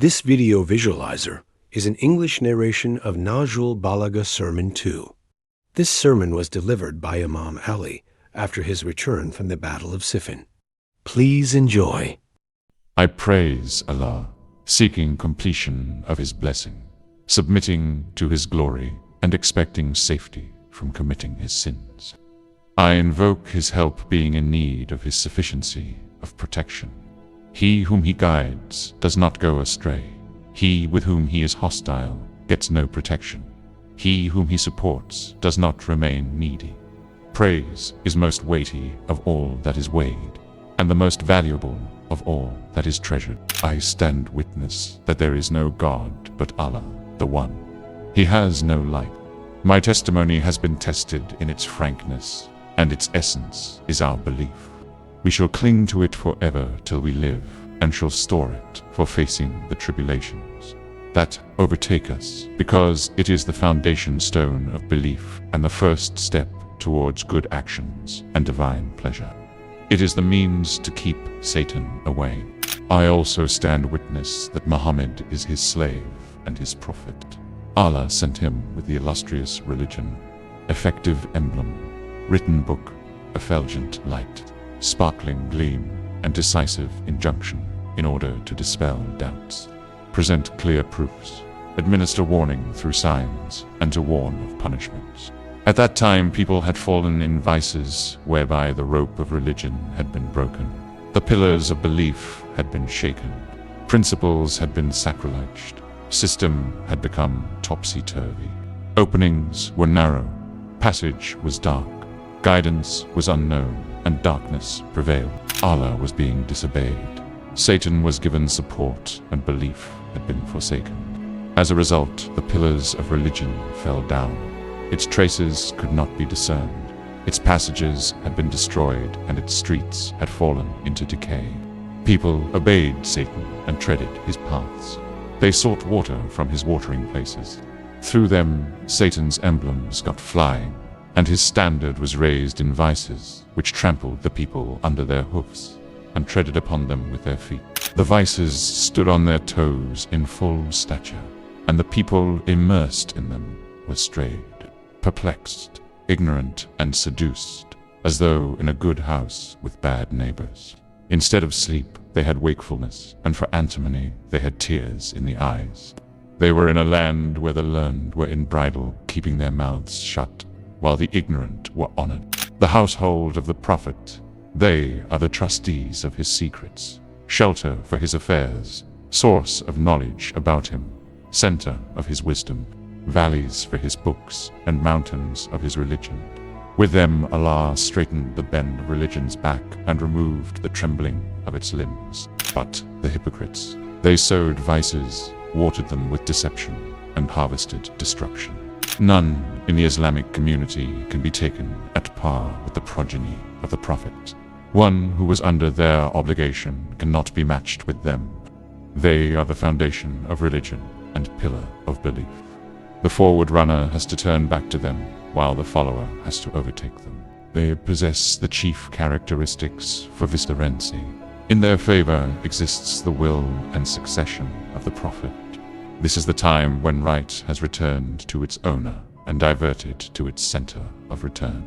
This video visualizer is an English narration of Nahjul Balagha Sermon 2. This sermon was delivered by Imam Ali after his return from the Battle of Siffin. Please enjoy. I praise Allah, seeking completion of His blessing, submitting to His glory, and expecting safety from committing His sins. I invoke His help, being in need of His sufficiency of protection. He whom He guides does not go astray. He with whom He is hostile gets no protection. He whom He supports does not remain needy. Praise is most weighty of all that is weighed, and the most valuable of all that is treasured. I stand witness that there is no God but Allah, the One. He has no like. My testimony has been tested in its frankness, and its essence is our belief. We shall cling to it forever till we live, and shall store it for facing the tribulations that overtake us, because it is the foundation stone of belief and the first step towards good actions and divine pleasure. It is the means to keep Satan away. I also stand witness that Muhammad is his slave and his prophet. Allah sent him with the illustrious religion, effective emblem, written book, effulgent light, sparkling gleam, and decisive injunction, in order to dispel doubts, present clear proofs, administer warning through signs, and to warn of punishments. At that time, people had fallen in vices whereby the rope of religion had been broken. The pillars of belief had been shaken. Principles had been sacrileged. System had become topsy-turvy. Openings were narrow. Passage was dark. Guidance was unknown, and darkness prevailed. Allah was being disobeyed. Satan was given support, and belief had been forsaken. As a result, the pillars of religion fell down. Its traces could not be discerned. Its passages had been destroyed, and its streets had fallen into decay. People obeyed Satan and treaded his paths. They sought water from his watering places. Through them, Satan's emblems got flying, and his standard was raised in vices, which trampled the people under their hoofs and treaded upon them with their feet. The vices stood on their toes in full stature, and the people immersed in them were strayed, perplexed, ignorant, and seduced, as though in a good house with bad neighbors. Instead of sleep, they had wakefulness, and for antimony, they had tears in the eyes. They were in a land where the learned were in bridle, keeping their mouths shut, while the ignorant were honored. The household of the Prophet, they are the trustees of his secrets, shelter for his affairs, source of knowledge about him, center of his wisdom, valleys for his books, and mountains of his religion. With them Allah straightened the bend of religion's back and removed the trembling of its limbs. But the hypocrites, they sowed vices, watered them with deception, and harvested destruction. None in the Islamic community can be taken at par with the progeny of the Prophet. One who was under their obligation cannot be matched with them. They are the foundation of religion and pillar of belief. The forward runner has to turn back to them, while the follower has to overtake them. They possess the chief characteristics for vicegerency. In their favor exists the will and succession of the Prophet. This is the time when right has returned to its owner and diverted to its center of return.